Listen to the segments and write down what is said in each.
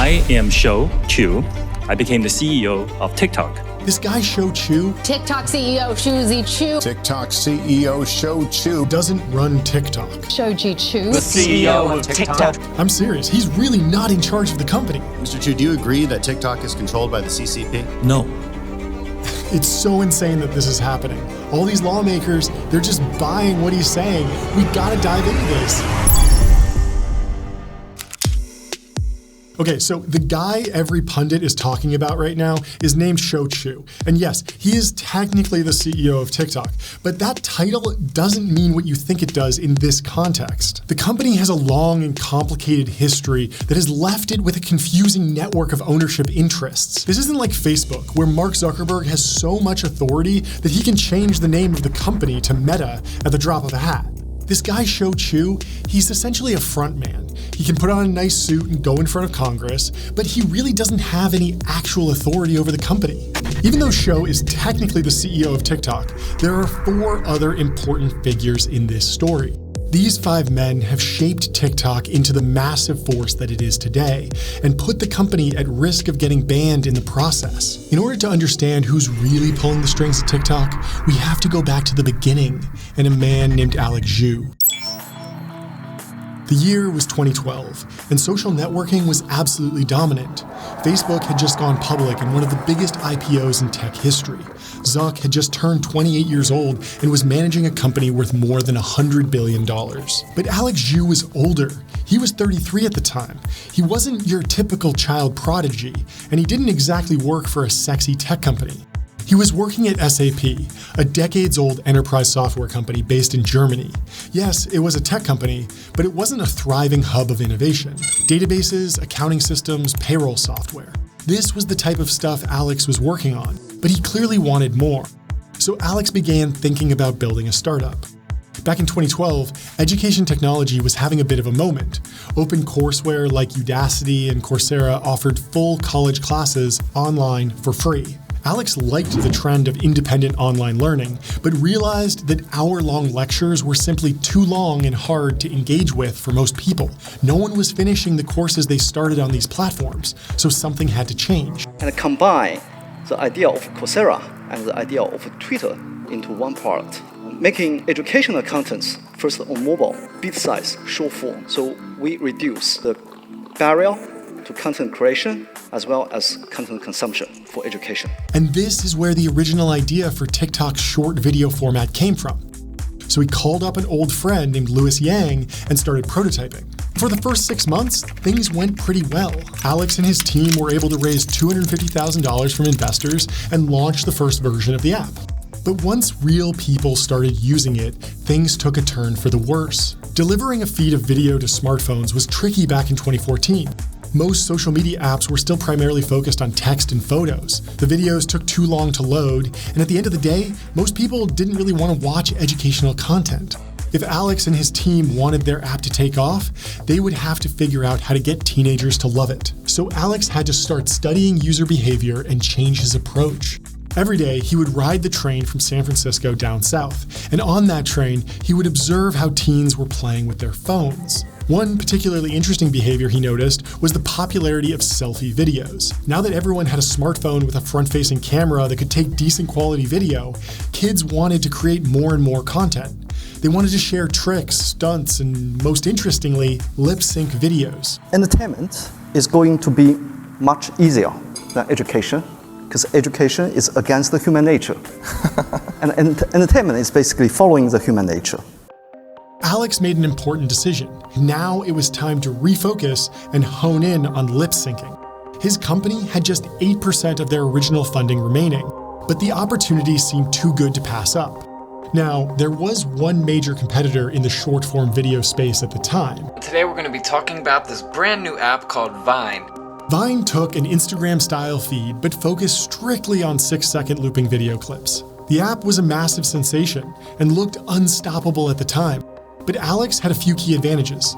I am Shou Chu. I became the CEO of TikTok. This guy Shou Chu, TikTok CEO Shuzi Chu, TikTok CEO Shou Chu doesn't run TikTok. Shouji Chu, the CEO of TikTok. I'm serious, he's really not in charge of the company. Mr. Chu, do you agree that TikTok is controlled by the CCP? No. It's so insane that this is happening. All these lawmakers, they're just buying what he's saying. We gotta dive into this. Okay, so the guy every pundit is talking about right now is named Shou Chu. And yes, he is technically the CEO of TikTok, but that title doesn't mean what you think it does in this context. The company has a long and complicated history that has left it with a confusing network of ownership interests. This isn't like Facebook, where Mark Zuckerberg has so much authority that he can change the name of the company to Meta at the drop of a hat. This guy Shou Chu, he's essentially a front man. He can put on a nice suit and go in front of Congress, but he really doesn't have any actual authority over the company. Even though Shou is technically the CEO of TikTok, there are 4 other important figures in this story. These 5 men have shaped TikTok into the massive force that it is today and put the company at risk of getting banned in the process. In order to understand who's really pulling the strings at TikTok, we have to go back to the beginning and a man named Alex Zhu. The year was 2012, and social networking was absolutely dominant. Facebook had just gone public in one of the biggest IPOs in tech history. Zuck had just turned 28 years old and was managing a company worth more than $100 billion. But Alex Zhu was older. He was 33 at the time. He wasn't your typical child prodigy, and he didn't exactly work for a sexy tech company. He was working at SAP, a decades-old enterprise software company based in Germany. Yes, it was a tech company, but it wasn't a thriving hub of innovation. Databases, accounting systems, payroll software. This was the type of stuff Alex was working on, but he clearly wanted more. So Alex began thinking about building a startup. Back in 2012, education technology was having a bit of a moment. Open courseware like Udacity and Coursera offered full college classes online for free. Alex liked the trend of independent online learning, but realized that hour-long lectures were simply too long and hard to engage with for most people. No one was finishing the courses they started on these platforms, so something had to change. And combine the idea of Coursera and the idea of Twitter into one product, making educational contents first on mobile, bit-size, short form. So we reduce the barrier to content creation as well as content consumption for education. And this is where the original idea for TikTok's short video format came from. So he called up an old friend named Louis Yang and started prototyping. For the first 6 months, things went pretty well. Alex and his team were able to raise $250,000 from investors and launch the first version of the app. But once real people started using it, things took a turn for the worse. Delivering a feed of video to smartphones was tricky back in 2014. Most social media apps were still primarily focused on text and photos. The videos took too long to load, and at the end of the day, most people didn't really want to watch educational content. If Alex and his team wanted their app to take off, they would have to figure out how to get teenagers to love it. So Alex had to start studying user behavior and change his approach. Every day, he would ride the train from San Francisco down south, and on that train, he would observe how teens were playing with their phones. One particularly interesting behavior he noticed was the popularity of selfie videos. Now that everyone had a smartphone with a front-facing camera that could take decent quality video, kids wanted to create more and more content. They wanted to share tricks, stunts, and most interestingly, lip-sync videos. Entertainment is going to be much easier than education, because education is against the human nature. and entertainment is basically following the human nature. Alex made an important decision. Now it was time to refocus and hone in on lip syncing. His company had just 8% of their original funding remaining, but the opportunity seemed too good to pass up. Now, there was one major competitor in the short-form video space at the time. Today we're going to be talking about this brand new app called Vine. Vine took an Instagram-style feed, but focused strictly on 6-second looping video clips. The app was a massive sensation and looked unstoppable at the time. But Alex had a few key advantages.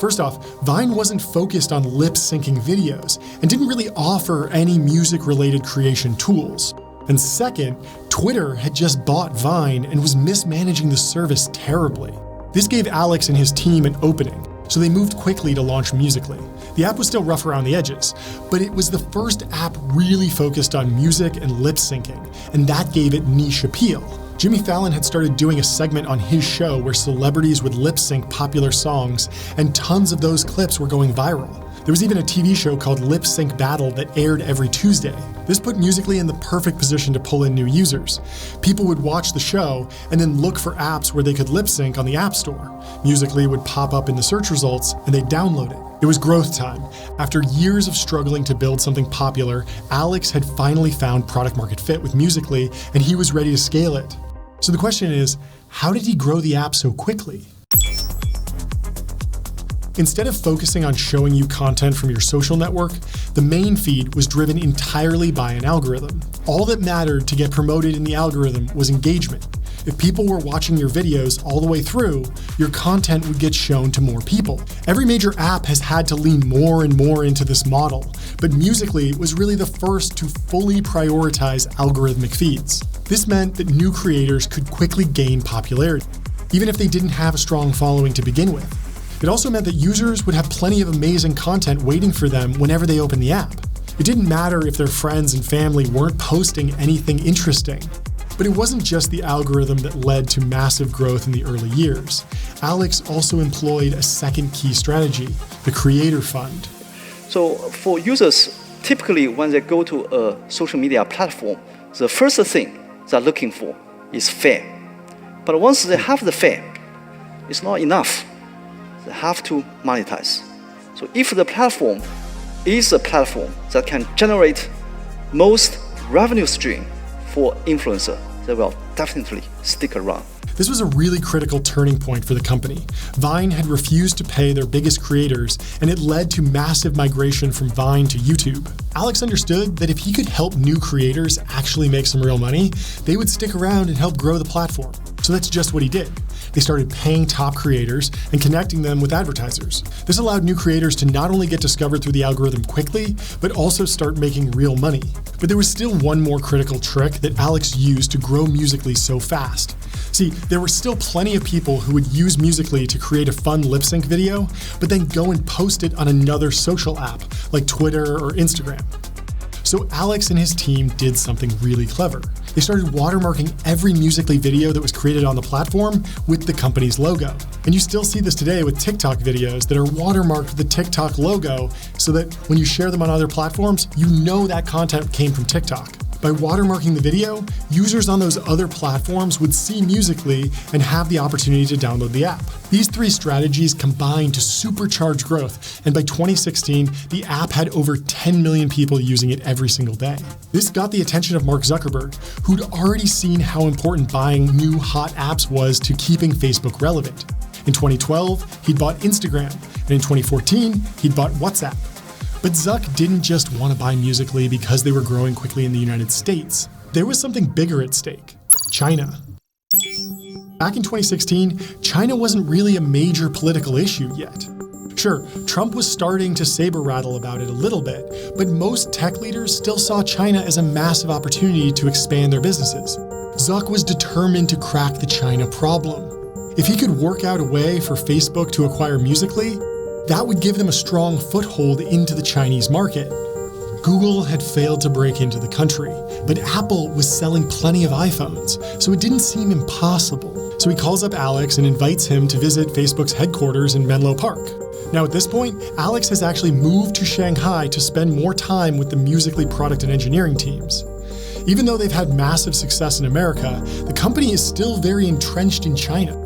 First off, Vine wasn't focused on lip-syncing videos and didn't really offer any music-related creation tools. And second, Twitter had just bought Vine and was mismanaging the service terribly. This gave Alex and his team an opening So they moved quickly to launch Musical.ly. The app was still rough around the edges, but it was the first app really focused on music and lip syncing, and that gave it niche appeal. Jimmy Fallon had started doing a segment on his show where celebrities would lip sync popular songs, and tons of those clips were going viral. There was even a TV show called Lip Sync Battle that aired every Tuesday. This put Musical.ly in the perfect position to pull in new users. People would watch the show and then look for apps where they could lip sync on the App Store. Musical.ly would pop up in the search results and they'd download it. It was growth time. After years of struggling to build something popular, Alex had finally found product market fit with Musical.ly and he was ready to scale it. So the question is, how did he grow the app so quickly? Instead of focusing on showing you content from your social network, the main feed was driven entirely by an algorithm. All that mattered to get promoted in the algorithm was engagement. If people were watching your videos all the way through, your content would get shown to more people. Every major app has had to lean more and more into this model, but Musical.ly was really the first to fully prioritize algorithmic feeds. This meant that new creators could quickly gain popularity, even if they didn't have a strong following to begin with. It also meant that users would have plenty of amazing content waiting for them whenever they opened the app. It didn't matter if their friends and family weren't posting anything interesting. But it wasn't just the algorithm that led to massive growth in the early years. Alex also employed a second key strategy, the Creator Fund. So for users, typically when they go to a social media platform, the first thing they're looking for is fame. But once they have the fame, it's not enough. They have to monetize. So if the platform is a platform that can generate most revenue stream for influencer, they will definitely stick around. This was a really critical turning point for the company. Vine had refused to pay their biggest creators, and it led to massive migration from Vine to YouTube. Alex understood that if he could help new creators actually make some real money, they would stick around and help grow the platform. So that's just what he did. They started paying top creators and connecting them with advertisers. This allowed new creators to not only get discovered through the algorithm quickly, but also start making real money. But there was still one more critical trick that Alex used to grow Musical.ly so fast. See, there were still plenty of people who would use Musical.ly to create a fun lip sync video, but then go and post it on another social app like Twitter or Instagram. So Alex and his team did something really clever. They started watermarking every Musical.ly video that was created on the platform with the company's logo. And you still see this today with TikTok videos that are watermarked with the TikTok logo so that when you share them on other platforms, you know that content came from TikTok. By watermarking the video, users on those other platforms would see Musical.ly and have the opportunity to download the app. These three strategies combined to supercharge growth, and by 2016, the app had over 10 million people using it every single day. This got the attention of Mark Zuckerberg, who'd already seen how important buying new hot apps was to keeping Facebook relevant. In 2012, he'd bought Instagram, and in 2014, he'd bought WhatsApp. But Zuck didn't just want to buy Musical.ly because they were growing quickly in the United States. There was something bigger at stake: China. Back in 2016, China wasn't really a major political issue yet. Sure, Trump was starting to saber rattle about it a little bit, but most tech leaders still saw China as a massive opportunity to expand their businesses. Zuck was determined to crack the China problem. If he could work out a way for Facebook to acquire Musical.ly, that would give them a strong foothold into the Chinese market. Google had failed to break into the country, but Apple was selling plenty of iPhones, so it didn't seem impossible. So he calls up Alex and invites him to visit Facebook's headquarters in Menlo Park. Now at this point, Alex has actually moved to Shanghai to spend more time with the Musical.ly product and engineering teams. Even though they've had massive success in America, the company is still very entrenched in China.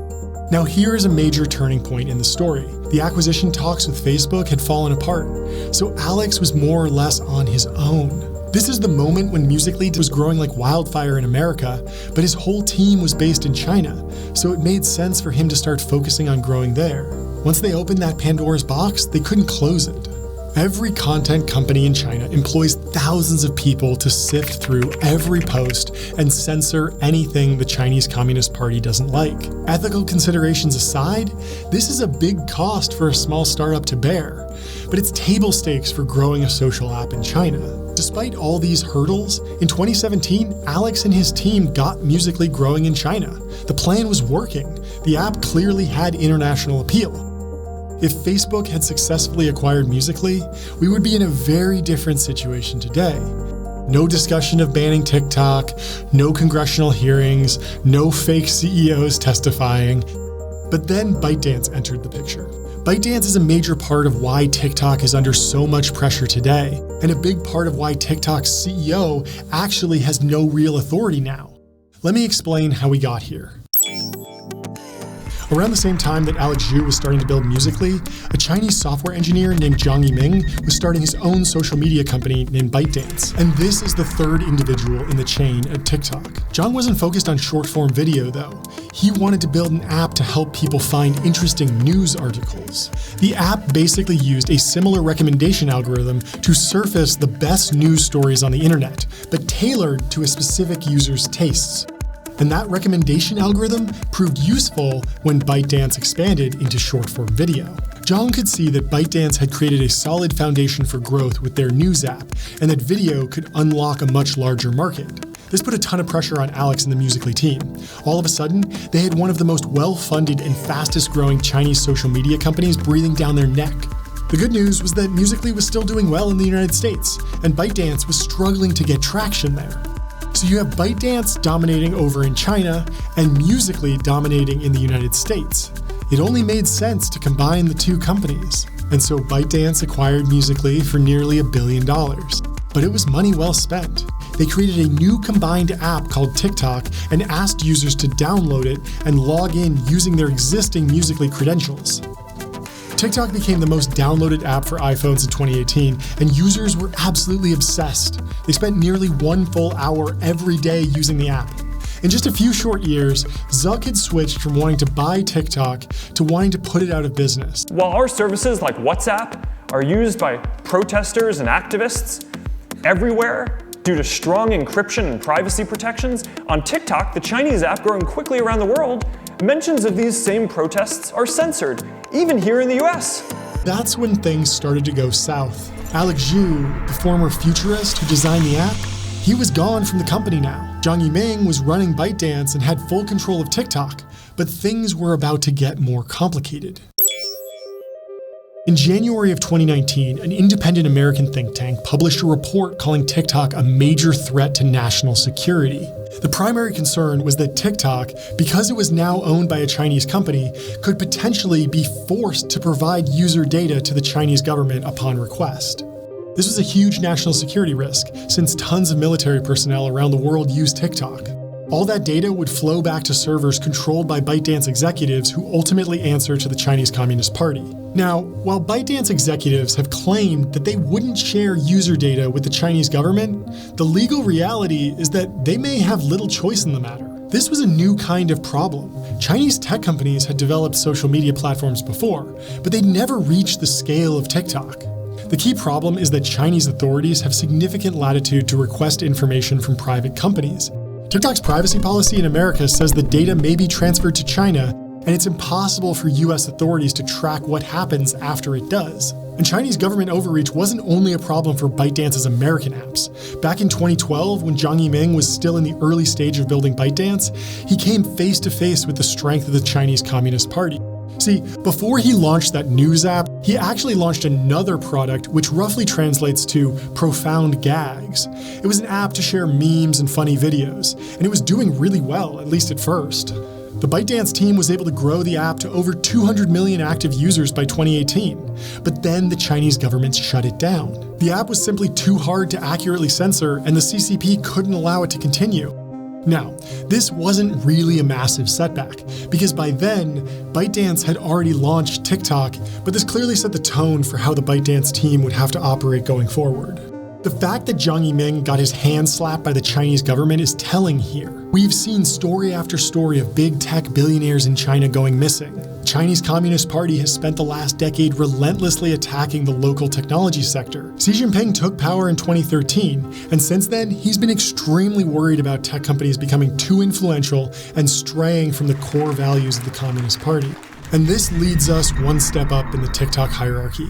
Now here is a major turning point in the story. The acquisition talks with Facebook had fallen apart, so Alex was more or less on his own. This is the moment when Musical.ly was growing like wildfire in America, but his whole team was based in China, so it made sense for him to start focusing on growing there. Once they opened that Pandora's box, they couldn't close it. Every content company in China employs thousands of people to sift through every post and censor anything the Chinese Communist Party doesn't like. Ethical considerations aside, this is a big cost for a small startup to bear, but it's table stakes for growing a social app in China. Despite all these hurdles, in 2017, Alex and his team got Musical.ly growing in China. The plan was working. The app clearly had international appeal. If Facebook had successfully acquired Musical.ly, we would be in a very different situation today. No discussion of banning TikTok, no congressional hearings, no fake CEOs testifying. But then ByteDance entered the picture. ByteDance is a major part of why TikTok is under so much pressure today, and a big part of why TikTok's CEO actually has no real authority now. Let me explain how we got here. Around the same time that Alex Zhu was starting to build Musical.ly, a Chinese software engineer named Zhang Yiming was starting his own social media company named ByteDance. And this is the third individual in the chain at TikTok. Zhang wasn't focused on short-form video, though. He wanted to build an app to help people find interesting news articles. The app basically used a similar recommendation algorithm to surface the best news stories on the internet, but tailored to a specific user's tastes. And that recommendation algorithm proved useful when ByteDance expanded into short-form video. Zhang could see that ByteDance had created a solid foundation for growth with their news app, and that video could unlock a much larger market. This put a ton of pressure on Alex and the Musical.ly team. All of a sudden, they had one of the most well-funded and fastest-growing Chinese social media companies breathing down their neck. The good news was that Musical.ly was still doing well in the United States, and ByteDance was struggling to get traction there. So you have ByteDance dominating over in China and Musical.ly dominating in the United States. It only made sense to combine the two companies. And so ByteDance acquired Musical.ly for nearly $1 billion. But it was money well spent. They created a new combined app called TikTok and asked users to download it and log in using their existing Musical.ly credentials. TikTok became the most downloaded app for iPhones in 2018, and users were absolutely obsessed. They spent nearly 1 full hour every day using the app. In just a few short years, Zuck had switched from wanting to buy TikTok to wanting to put it out of business. While our services like WhatsApp are used by protesters and activists everywhere due to strong encryption and privacy protections, on TikTok, the Chinese app growing quickly around the world, mentions of these same protests are censored, even here in the US. That's when things started to go south. Alex Zhu, the former futurist who designed the app, he was gone from the company now. Zhang Yiming was running ByteDance and had full control of TikTok, but things were about to get more complicated. In January of 2019, an independent American think tank published a report calling TikTok a major threat to national security. The primary concern was that TikTok, because it was now owned by a Chinese company, could potentially be forced to provide user data to the Chinese government upon request. This was a huge national security risk, since tons of military personnel around the world use TikTok. All that data would flow back to servers controlled by ByteDance executives who ultimately answer to the Chinese Communist Party. Now, while ByteDance executives have claimed that they wouldn't share user data with the Chinese government, the legal reality is that they may have little choice in the matter. This was a new kind of problem. Chinese tech companies had developed social media platforms before, but they'd never reached the scale of TikTok. The key problem is that Chinese authorities have significant latitude to request information from private companies. TikTok's privacy policy in America says the data may be transferred to China, and it's impossible for US authorities to track what happens after it does. And Chinese government overreach wasn't only a problem for ByteDance's American apps. Back in 2012, when Zhang Yiming was still in the early stage of building ByteDance, he came face to face with the strength of the Chinese Communist Party. See, before he launched that news app, he actually launched another product which roughly translates to profound gags. It was an app to share memes and funny videos, and it was doing really well, at least at first. The ByteDance team was able to grow the app to over 200 million active users by 2018, but then the Chinese government shut it down. The app was simply too hard to accurately censor, and the CCP couldn't allow it to continue. Now, this wasn't really a massive setback, because by then, ByteDance had already launched TikTok, but this clearly set the tone for how the ByteDance team would have to operate going forward. The fact that Zhang Yiming got his hand slapped by the Chinese government is telling here. We've seen story after story of big tech billionaires in China going missing. The Chinese Communist Party has spent the last decade relentlessly attacking the local technology sector. Xi Jinping took power in 2013, and since then, he's been extremely worried about tech companies becoming too influential and straying from the core values of the Communist Party. And this leads us one step up in the TikTok hierarchy.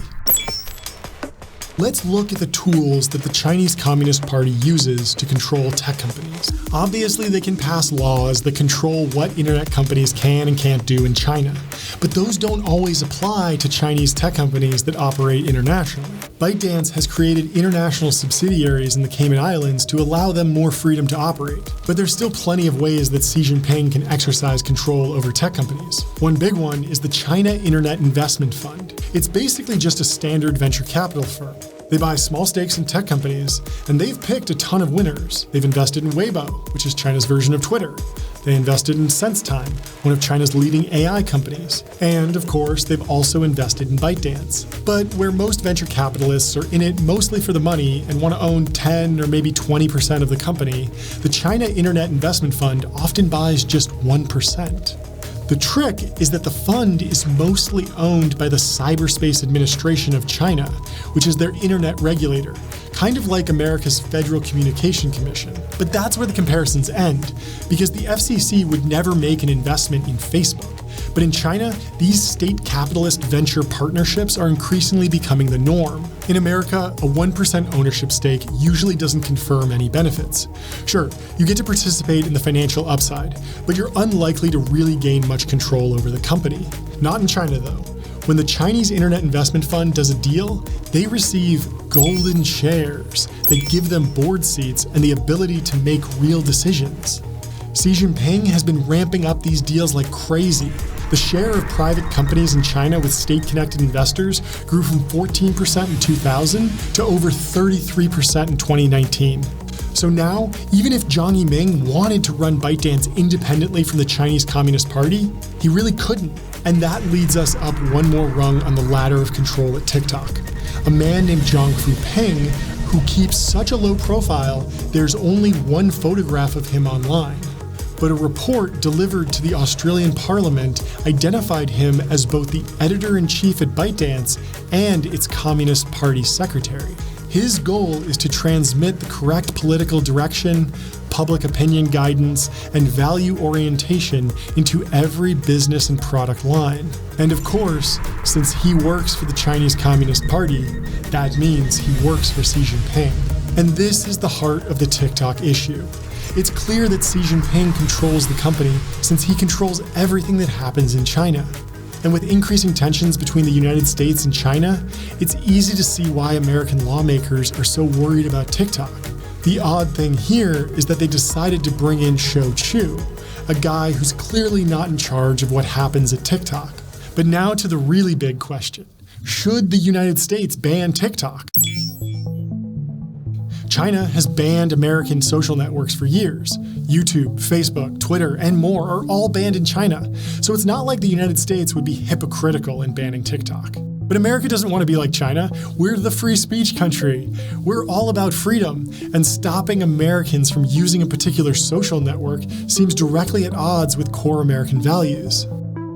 Let's look at the tools that the Chinese Communist Party uses to control tech companies. Obviously, they can pass laws that control what internet companies can and can't do in China, but those don't always apply to Chinese tech companies that operate internationally. ByteDance has created international subsidiaries in the Cayman Islands to allow them more freedom to operate, but there's still plenty of ways that Xi Jinping can exercise control over tech companies. One big one is the China Internet Investment Fund. It's basically just a standard venture capital firm. They buy small stakes in tech companies, and they've picked a ton of winners. They've invested in Weibo, which is China's version of Twitter. They invested in SenseTime, one of China's leading AI companies. And, of course, they've also invested in ByteDance. But where most venture capitalists are in it mostly for the money and want to own 10 or maybe 20% of the company, the China Internet Investment Fund often buys just 1%. The trick is that the fund is mostly owned by the Cyberspace Administration of China, which is their internet regulator, kind of like America's Federal Communication Commission. But that's where the comparisons end, because the FCC would never make an investment in Facebook. But in China, these state capitalist venture partnerships are increasingly becoming the norm. In America, a 1% ownership stake usually doesn't confirm any benefits. Sure, you get to participate in the financial upside, but you're unlikely to really gain much control over the company. Not in China, though. When the Chinese Internet Investment Fund does a deal, they receive golden shares that give them board seats and the ability to make real decisions. Xi Jinping has been ramping up these deals like crazy. The share of private companies in China with state-connected investors grew from 14% in 2000 to over 33% in 2019. So now, even if Zhang Yiming wanted to run ByteDance independently from the Chinese Communist Party, he really couldn't. And that leads us up one more rung on the ladder of control at TikTok. A man named Zhongfu Ping, who keeps such a low profile, there's only one photograph of him online. But a report delivered to the Australian Parliament identified him as both the editor-in-chief at ByteDance and its Communist Party secretary. His goal is to transmit the correct political direction, public opinion guidance, and value orientation into every business and product line. And of course, since he works for the Chinese Communist Party, that means he works for Xi Jinping. And this is the heart of the TikTok issue. It's clear that Xi Jinping controls the company since he controls everything that happens in China. And with increasing tensions between the United States and China, it's easy to see why American lawmakers are so worried about TikTok. The odd thing here is that they decided to bring in Shou Chu, a guy who's clearly not in charge of what happens at TikTok. But now to the really big question. Should the United States ban TikTok? China has banned American social networks for years. YouTube, Facebook, Twitter, and more are all banned in China, so it's not like the United States would be hypocritical in banning TikTok. But America doesn't want to be like China. We're the free speech country. We're all about freedom, and stopping Americans from using a particular social network seems directly at odds with core American values.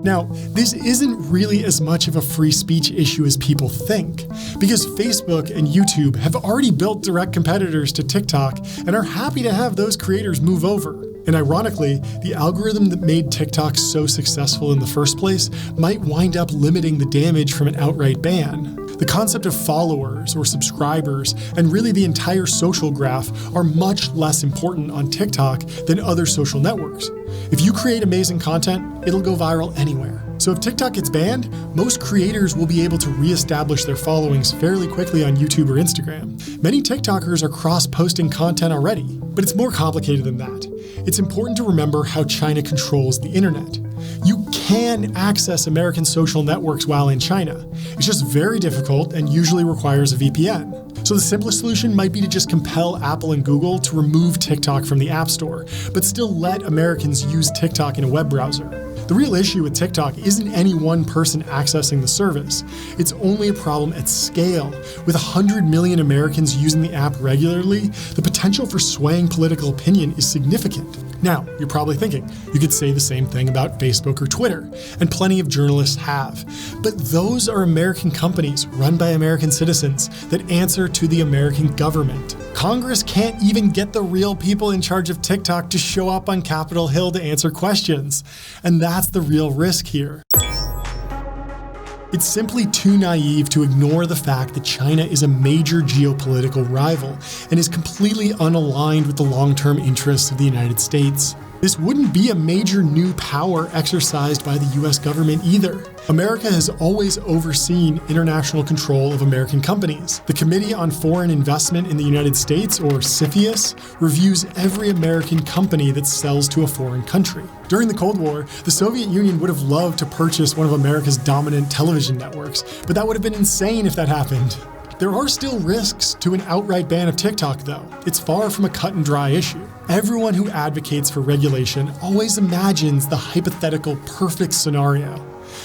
Now, this isn't really as much of a free speech issue as people think, because Facebook and YouTube have already built direct competitors to TikTok and are happy to have those creators move over. And ironically, the algorithm that made TikTok so successful in the first place might wind up limiting the damage from an outright ban. The concept of followers or subscribers and really the entire social graph are much less important on TikTok than other social networks. If you create amazing content, it'll go viral anywhere. So if TikTok gets banned, most creators will be able to reestablish their followings fairly quickly on YouTube or Instagram. Many TikTokers are cross-posting content already, but it's more complicated than that. It's important to remember how China controls the internet. You can access American social networks while in China. It's just very difficult and usually requires a VPN. So the simplest solution might be to just compel Apple and Google to remove TikTok from the App Store, but still let Americans use TikTok in a web browser. The real issue with TikTok isn't any one person accessing the service. It's only a problem at scale. With 100 million Americans using the app regularly, the potential for swaying political opinion is significant. Now, you're probably thinking, you could say the same thing about Facebook or Twitter, and plenty of journalists have. But those are American companies run by American citizens that answer to the American government. Congress can't even get the real people in charge of TikTok to show up on Capitol Hill to answer questions. And that's the real risk here. It's simply too naive to ignore the fact that China is a major geopolitical rival and is completely unaligned with the long-term interests of the United States. This wouldn't be a major new power exercised by the US government either. America has always overseen international control of American companies. The Committee on Foreign Investment in the United States, or CFIUS, reviews every American company that sells to a foreign country. During the Cold War, the Soviet Union would have loved to purchase one of America's dominant television networks, but that would have been insane if that happened. There are still risks to an outright ban of TikTok, though. It's far from a cut and dry issue. Everyone who advocates for regulation always imagines the hypothetical perfect scenario.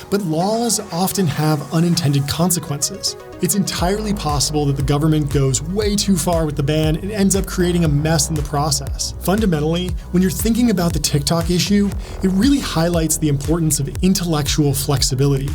But laws often have unintended consequences. It's entirely possible that the government goes way too far with the ban and ends up creating a mess in the process. Fundamentally, when you're thinking about the TikTok issue, it really highlights the importance of intellectual flexibility.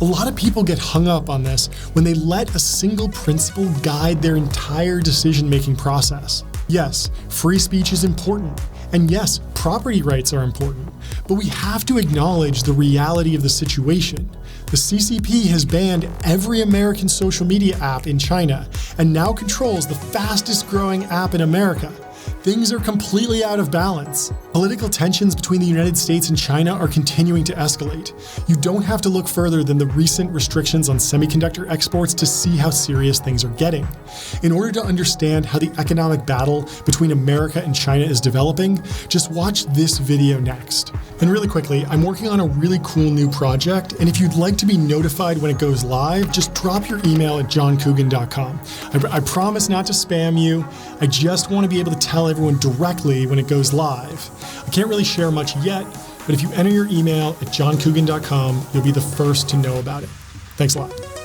A lot of people get hung up on this when they let a single principle guide their entire decision-making process. Yes, free speech is important. And yes, property rights are important, but we have to acknowledge the reality of the situation. The CCP has banned every American social media app in China and now controls the fastest growing app in America. Things are completely out of balance. Political tensions between the United States and China are continuing to escalate. You don't have to look further than the recent restrictions on semiconductor exports to see how serious things are getting. In order to understand how the economic battle between America and China is developing, just watch this video next. And really quickly, I'm working on a really cool new project, and if you'd like to be notified when it goes live, just drop your email at johncoogan.com. I promise not to spam you. I just want to be able to tell everyone directly when it goes live. I can't really share much yet, but if you enter your email at johncoogan.com, you'll be the first to know about it. Thanks a lot.